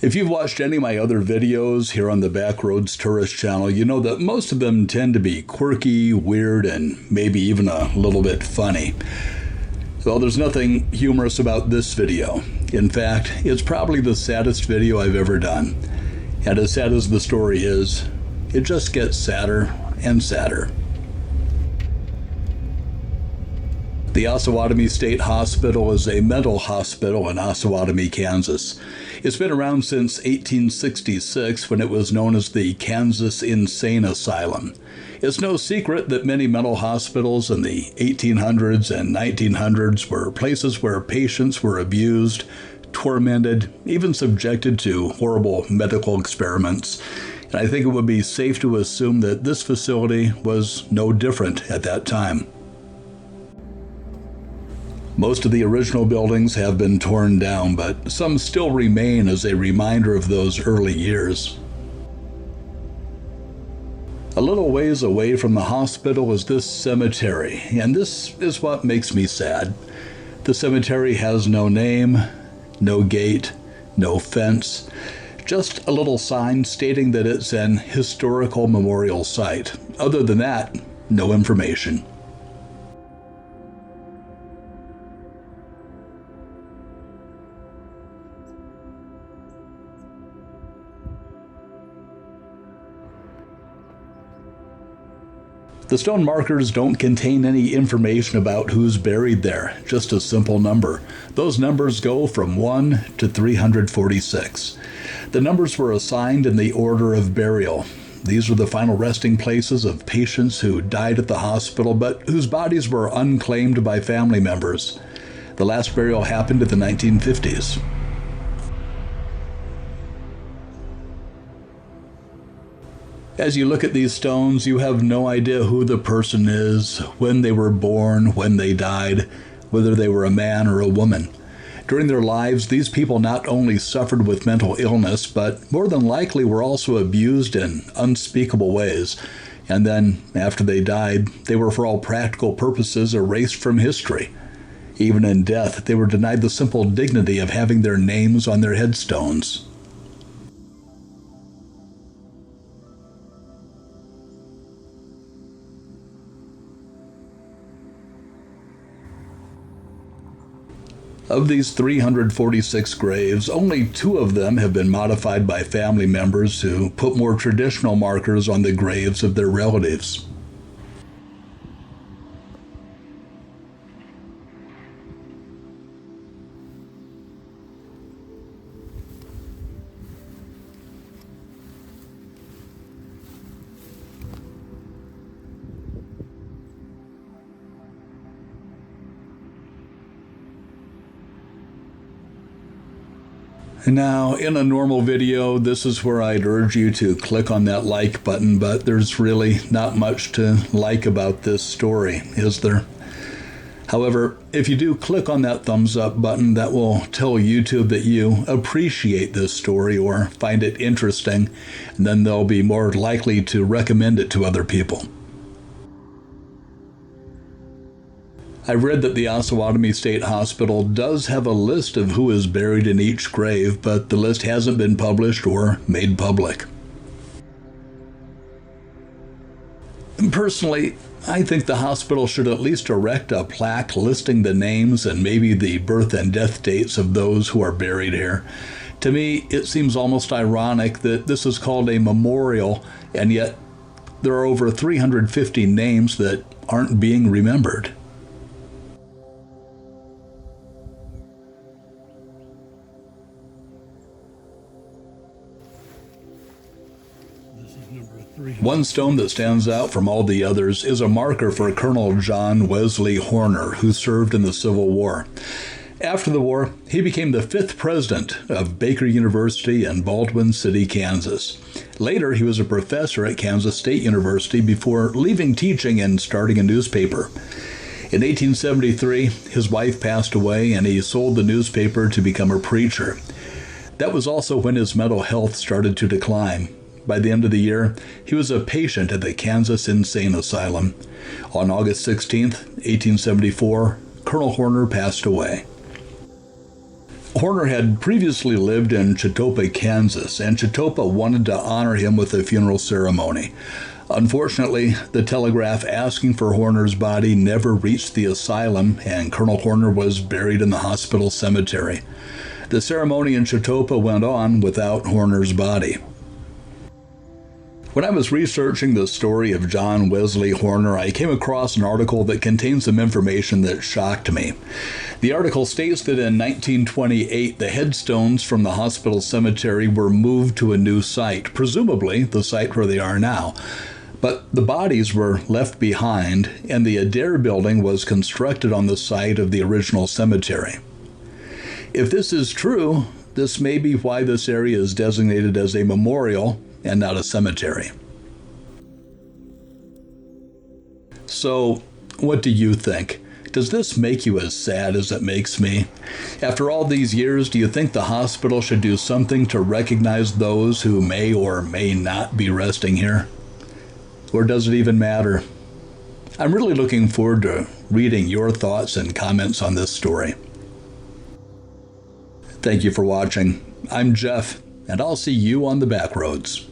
If you've watched any of my other videos here on the Backroads Tourist channel, you know that most of them tend to be quirky, weird, and maybe even a little bit funny. Well, there's nothing humorous about this video. In fact, it's probably the saddest video I've ever done. And as sad as the story is, it just gets sadder and sadder. The Osawatomie State Hospital is a mental hospital in Osawatomie, Kansas. It's been around since 1866 when it was known as the Kansas Insane Asylum. It's no secret that many mental hospitals in the 1800s and 1900s were places where patients were abused, tormented, even subjected to horrible medical experiments. And I think it would be safe to assume that this facility was no different at that time. Most of the original buildings have been torn down, but some still remain as a reminder of those early years. A little ways away from the hospital is this cemetery, and this is what makes me sad. The cemetery has no name, no gate, no fence, just a little sign stating that it's an historical memorial site. Other than that, no information. The stone markers don't contain any information about who's buried there, just a simple number. Those numbers go from 1 to 346. The numbers were assigned in the order of burial. These are the final resting places of patients who died at the hospital, but whose bodies were unclaimed by family members. The last burial happened in the 1950s. As you look at these stones, you have no idea who the person is, when they were born, when they died, whether they were a man or a woman. During their lives, these people not only suffered with mental illness, but more than likely were also abused in unspeakable ways. And then, after they died, they were for all practical purposes erased from history. Even in death, they were denied the simple dignity of having their names on their headstones. Of these 346 graves, only 2 of them have been modified by family members who put more traditional markers on the graves of their relatives. Now, in a normal video, this is where I'd urge you to click on that like button, but there's really not much to like about this story, is there? However, if you do click on that thumbs up button, that will tell YouTube that you appreciate this story or find it interesting, and then they'll be more likely to recommend it to other people. I've read that the Osawatomie State Hospital does have a list of who is buried in each grave, but the list hasn't been published or made public. Personally, I think the hospital should at least erect a plaque listing the names and maybe the birth and death dates of those who are buried here. To me, it seems almost ironic that this is called a memorial, and yet there are over 350 names that aren't being remembered. One stone that stands out from all the others is a marker for Colonel John Wesley Horner, who served in the Civil War. After the war, he became the 5th president of Baker University in Baldwin City, Kansas. Later, he was a professor at Kansas State University before leaving teaching and starting a newspaper. In 1873, his wife passed away and he sold the newspaper to become a preacher. That was also when his mental health started to decline. By the end of the year, he was a patient at the Kansas Insane Asylum. On August 16, 1874, Colonel Horner passed away. Horner had previously lived in Chautauqua, Kansas, and Chautauqua wanted to honor him with a funeral ceremony. Unfortunately, the telegraph asking for Horner's body never reached the asylum, and Colonel Horner was buried in the hospital cemetery. The ceremony in Chautauqua went on without Horner's body. When I was researching the story of John Wesley Horner, I came across an article that contains some information that shocked me. The article states that in 1928, the headstones from the hospital cemetery were moved to a new site, presumably the site where they are now. But the bodies were left behind, and the Adair building was constructed on the site of the original cemetery. If this is true, this may be why this area is designated as a memorial and not a cemetery. So, what do you think? Does this make you as sad as it makes me? After all these years, do you think the hospital should do something to recognize those who may or may not be resting here? Or does it even matter? I'm really looking forward to reading your thoughts and comments on this story. Thank you for watching. I'm Jeff, and I'll see you on the back roads.